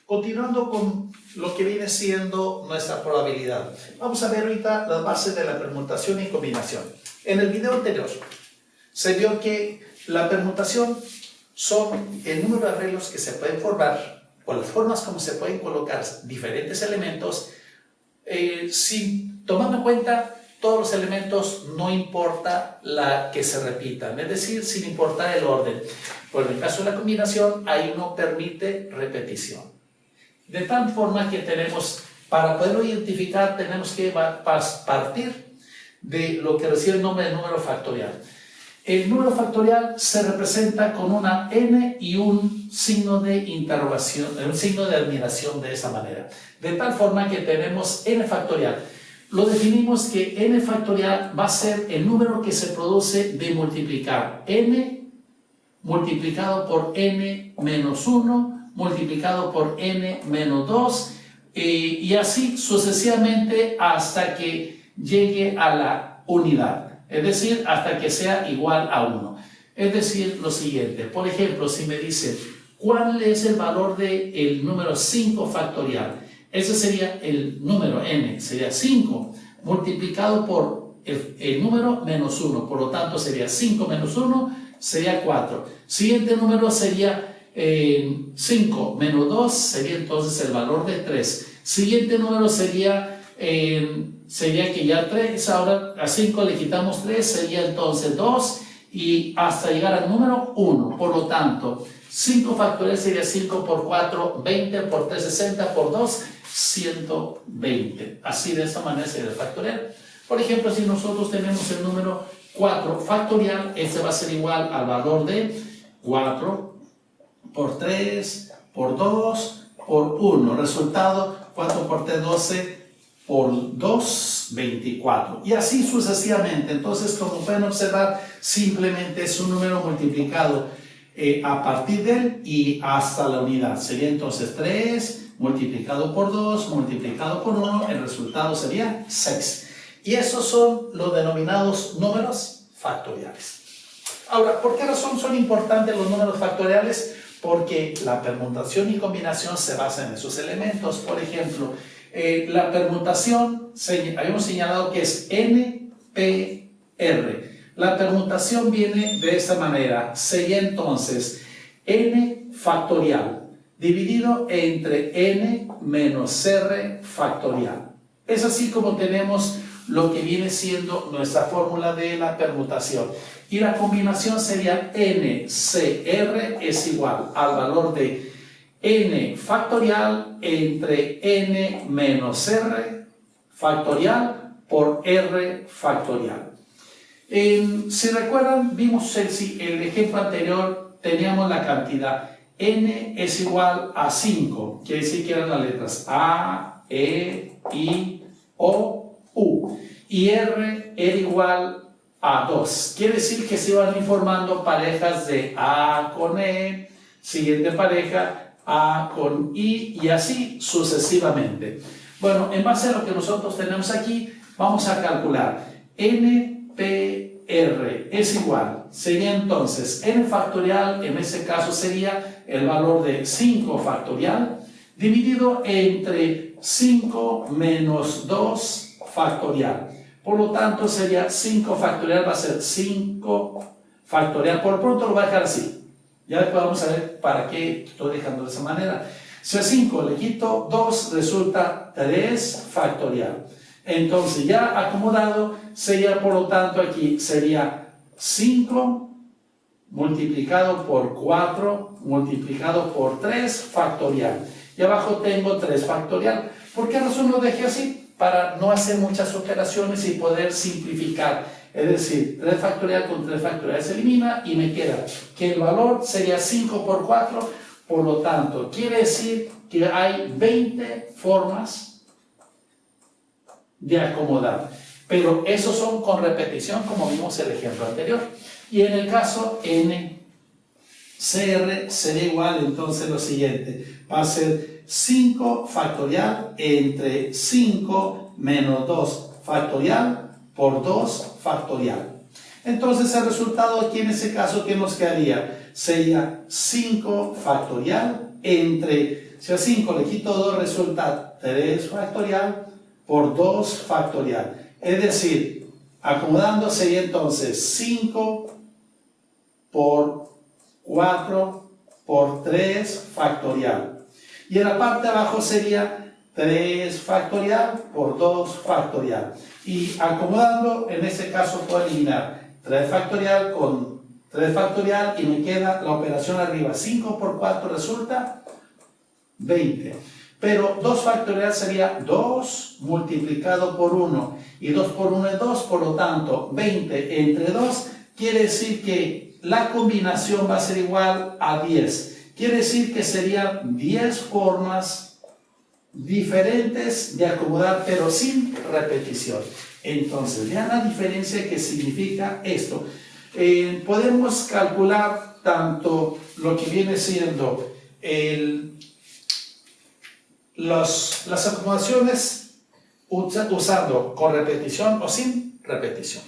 Continuando con lo que viene siendo nuestra probabilidad. Vamos a ver ahorita las bases de la permutación y combinación. En el video anterior se vio que la permutación son el número de arreglos que se pueden formar o las formas como se pueden colocar diferentes elementos tomando en cuenta todos los elementos, no importa la que se repitan, es decir, sin importar el orden. Por el caso de la combinación, ahí no permite repetición. De tal forma que para poderlo identificar, tenemos que partir de lo que recibe el nombre de número factorial. El número factorial se representa con una n y un signo de interrogación, un signo de admiración de esa manera. De tal forma que tenemos n factorial. Lo definimos que n factorial va a ser el número que se produce de multiplicar n multiplicado por n menos 1, multiplicado por n menos 2, y así sucesivamente hasta que llegue a la unidad. Es decir, hasta que sea igual a 1. Es decir, lo siguiente. Por ejemplo, si me dicen, ¿cuál es el valor del número 5 factorial? Ese sería el número n, sería 5, multiplicado por el número menos 1. Por lo tanto, sería 5 menos 1, sería 4. Siguiente número sería 5 menos 2, sería entonces el valor de 3. Siguiente número sería que ya 3, ahora a 5 le quitamos 3, sería entonces 2 y hasta llegar al número 1. Por lo tanto, 5 factorial sería 5 por 4, 20, por 3, 60, por 2, 120. Así de esta manera sería el factorial. Por ejemplo, si nosotros tenemos el número 4 factorial, este va a ser igual al valor de 4 por 3, por 2, por 1. Resultado, 4 por 3, 12. Por 2, 24. Y así sucesivamente. Entonces, como pueden observar, simplemente es un número multiplicado a partir de él y hasta la unidad. Sería entonces 3 multiplicado por 2 multiplicado por 1. El resultado sería 6. Y esos son los denominados números factoriales. Ahora, ¿por qué razón son importantes los números factoriales? Porque la permutación y combinación se basan en esos elementos. Por ejemplo, la permutación, habíamos señalado que es NPR. La permutación viene de esta manera. Sería entonces n factorial dividido entre n menos r factorial. Es así como tenemos lo que viene siendo nuestra fórmula de la permutación. Y la combinación sería NCR es igual al valor de n factorial entre n menos r factorial por r factorial. Si recuerdan, vimos el ejemplo anterior, teníamos la cantidad n es igual a 5, quiere decir que eran las letras A, E, I, O, U, y r era igual a 2, quiere decir que se iban informando parejas de A con E, siguiente pareja A con I y así sucesivamente. Bueno, en base a lo que nosotros tenemos aquí, vamos a calcular NPR es igual, sería entonces n factorial, en ese caso sería el valor de 5 factorial, dividido entre 5 menos 2 factorial. Por lo tanto, sería 5 factorial, va a ser 5 factorial, por pronto lo voy a dejar así. Ya después vamos a ver para qué estoy dejando de esa manera. Si a 5 le quito 2, resulta 3 factorial. Entonces, ya acomodado, sería por lo tanto aquí, sería 5 multiplicado por 4 multiplicado por 3 factorial. Y abajo tengo 3 factorial. ¿Por qué razón lo dejé así? Para no hacer muchas operaciones y poder simplificar. Es decir, 3 factorial con 3 factorial se elimina y me queda que el valor sería 5 por 4, por lo tanto, quiere decir que hay 20 formas de acomodar. Pero esos son con repetición, como vimos en el ejemplo anterior. Y en el caso NCR sería igual, entonces lo siguiente, va a ser 5 factorial entre 5 menos 2 factorial por 2 factorial. Entonces el resultado aquí en ese caso, ¿qué nos quedaría? Sería 5 factorial entre, si a 5 le quito 2 resulta 3 factorial por 2 factorial. Es decir, acomodando sería entonces 5 por 4 por 3 factorial. Y en la parte de abajo sería 3 factorial por 2 factorial. Y acomodando, en este caso puedo eliminar 3 factorial con 3 factorial y me queda la operación arriba. 5 por 4 resulta 20. Pero 2 factorial sería 2 multiplicado por 1. Y 2 por 1 es 2, por lo tanto 20 entre 2 quiere decir que la combinación va a ser igual a 10. Quiere decir que serían 10 formas diferentes de acomodar, pero sin repetición. Entonces, vean la diferencia que significa esto. Podemos calcular tanto lo que viene siendo las acomodaciones usando con repetición o sin repetición.